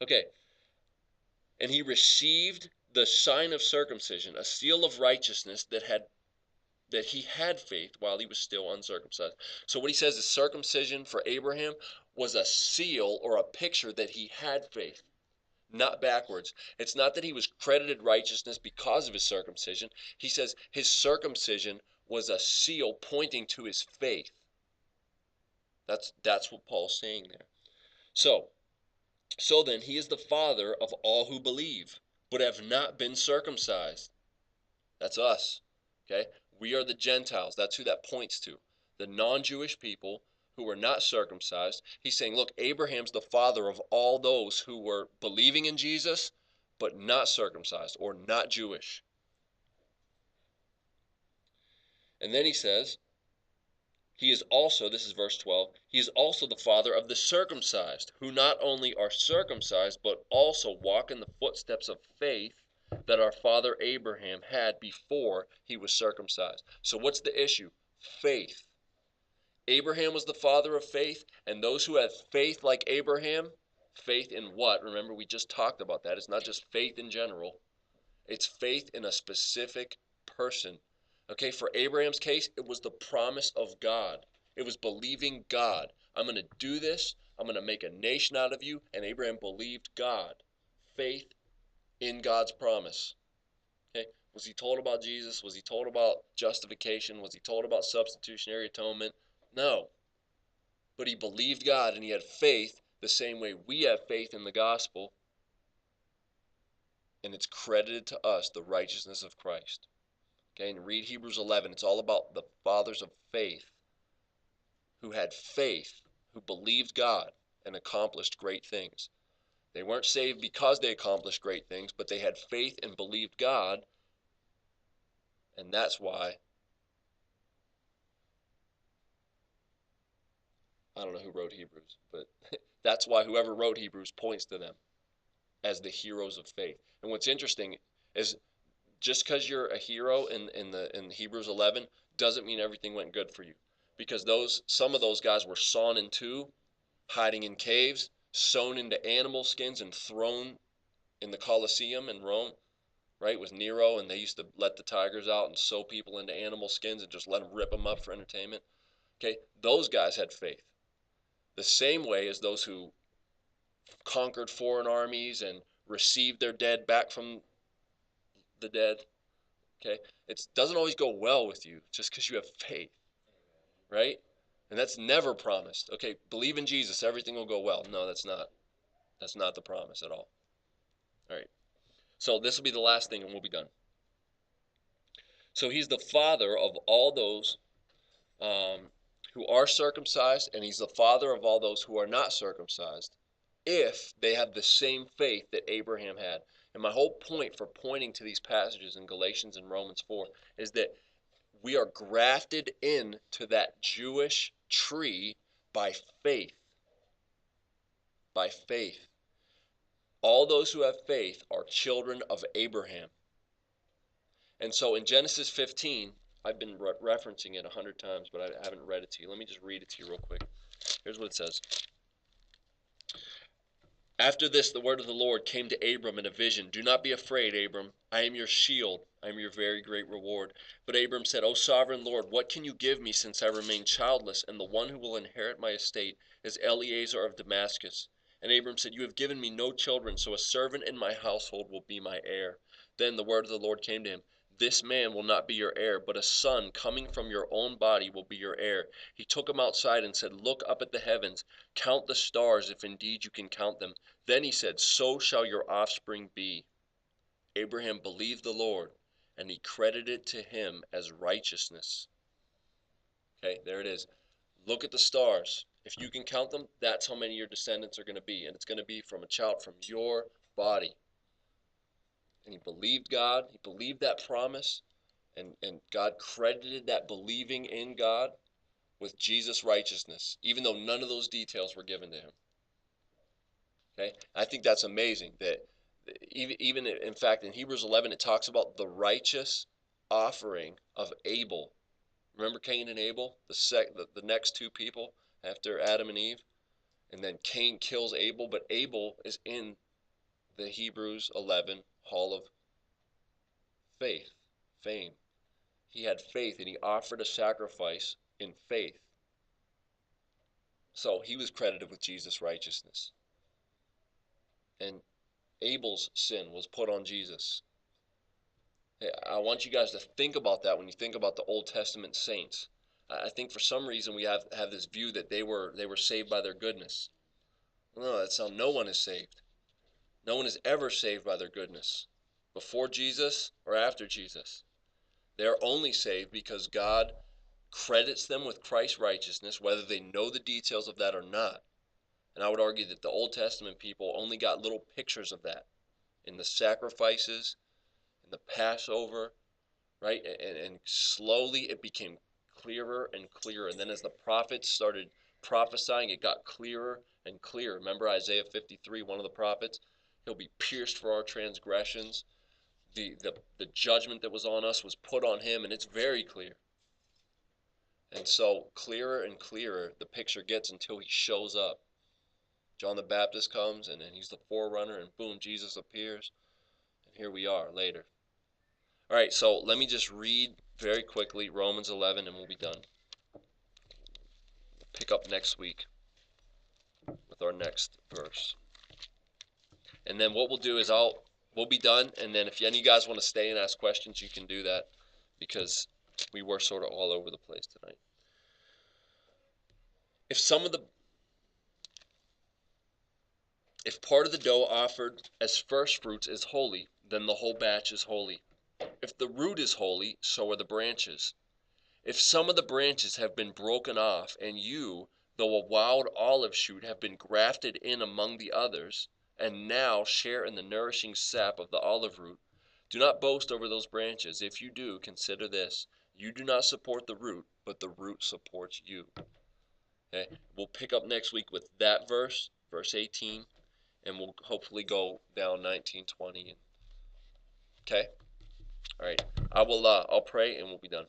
Okay, and he received the sign of circumcision, a seal of righteousness that he had faith while he was still uncircumcised. So what he says is circumcision for Abraham was a seal or a picture that he had faith, not backwards. It's not that he was credited righteousness because of his circumcision. He says his circumcision was a seal pointing to his faith. That's what Paul's saying there. So, so then he is the father of all who believe, but have not been circumcised. That's us. Okay? We are the Gentiles. That's who that points to. The non-Jewish people who were not circumcised. He's saying, look, Abraham's the father of all those who were believing in Jesus, but not circumcised or not Jewish. And then he says, he is also, this is verse 12, he is also the father of the circumcised, who not only are circumcised, but also walk in the footsteps of faith that our father Abraham had before he was circumcised. So what's the issue? Faith. Abraham was the father of faith, and those who have faith like Abraham, faith in what? Remember, we just talked about that. It's not just faith in general. It's faith in a specific person. Okay, for Abraham's case, it was the promise of God. It was believing God. I'm going to do this. I'm going to make a nation out of you. And Abraham believed God. Faith in God's promise. Okay, was he told about Jesus? Was he told about justification? Was he told about substitutionary atonement? No. But he believed God and he had faith the same way we have faith in the gospel. And it's credited to us the righteousness of Christ. Okay, and read Hebrews 11. It's all about the fathers of faith who had faith, who believed God and accomplished great things. They weren't saved because they accomplished great things, but they had faith and believed God, and that's why, I don't know who wrote Hebrews, but that's why whoever wrote Hebrews points to them as the heroes of faith. And what's interesting is just because you're a hero in Hebrews 11 doesn't mean everything went good for you, because some of those guys were sawn in two, hiding in caves, sewn into animal skins, and thrown in the Colosseum in Rome, right, with Nero, and they used to let the tigers out and sew people into animal skins and just let them rip them up for entertainment. Okay, those guys had faith. The same way as those who conquered foreign armies and received their dead back from the dead. Okay, it doesn't always go well with you just because you have faith, right? And that's never promised. Okay, believe in Jesus, everything will go well. No, that's not. That's not the promise at all. All right. So this will be the last thing and we'll be done. So he's the father of all those who are circumcised, and he's the father of all those who are not circumcised, if they have the same faith that Abraham had. And my whole point for pointing to these passages in Galatians and Romans 4 is that we are grafted into that Jewish tree by faith. By faith. All those who have faith are children of Abraham. And so in Genesis 15, I've been referencing it 100 times, but I haven't read it to you. Let me just read it to you real quick. Here's what it says. After this, the word of the Lord came to Abram in a vision. Do not be afraid, Abram. I am your shield. I am your very great reward. But Abram said, O sovereign Lord, what can you give me since I remain childless, and the one who will inherit my estate is Eliezer of Damascus? And Abram said, You have given me no children, so a servant in my household will be my heir. Then the word of the Lord came to him. This man will not be your heir, but a son coming from your own body will be your heir. He took him outside and said, Look up at the heavens, count the stars, if indeed you can count them. Then he said, So shall your offspring be. Abraham believed the Lord, and he credited it to him as righteousness. Okay, there it is. Look at the stars. If you can count them, that's how many your descendants are going to be. And it's going to be from a child from your body. And he believed God. He believed that promise. And God credited that believing in God with Jesus' righteousness, even though none of those details were given to him. Okay, I think that's amazing that even in fact in Hebrews 11 it talks about the righteous offering of Abel. Remember Cain and Abel, the next two people after Adam and Eve, and then Cain kills Abel, but Abel is in the Hebrews 11 Hall of Faith, fame. He had faith and he offered a sacrifice in faith. So he was credited with Jesus' righteousness. And Abel's sin was put on Jesus. I want you guys to think about that when you think about the Old Testament saints. I think for some reason we have this view that they were saved by their goodness. No, that's how no one is saved. No one is ever saved by their goodness, before Jesus or after Jesus. They are only saved because God credits them with Christ's righteousness, whether they know the details of that or not. And I would argue that the Old Testament people only got little pictures of that in the sacrifices, in the Passover, right? And slowly it became clearer and clearer. And then as the prophets started prophesying, it got clearer and clearer. Remember Isaiah 53, one of the prophets? He'll be pierced for our transgressions. The judgment that was on us was put on him, and it's very clear. And so clearer and clearer the picture gets until he shows up. John the Baptist comes, and then he's the forerunner, and boom, Jesus appears. And here we are later. All right, so let me just read very quickly Romans 11, and we'll be done. Pick up next week with our next verse. And then what we'll do is we'll be done, and then if any of you guys want to stay and ask questions, you can do that, because we were sort of all over the place tonight. If part of the dough offered as first fruits is holy, then the whole batch is holy. If the root is holy, so are the branches. If some of the branches have been broken off, and you, though a wild olive shoot, have been grafted in among the others, and now share in the nourishing sap of the olive root, do not boast over those branches. If you do, consider this: you do not support the root, but the root supports you. Okay? We'll pick up next week with that verse, verse 18, and we'll hopefully go down 19, 20. Okay? All right. I'll pray and we'll be done.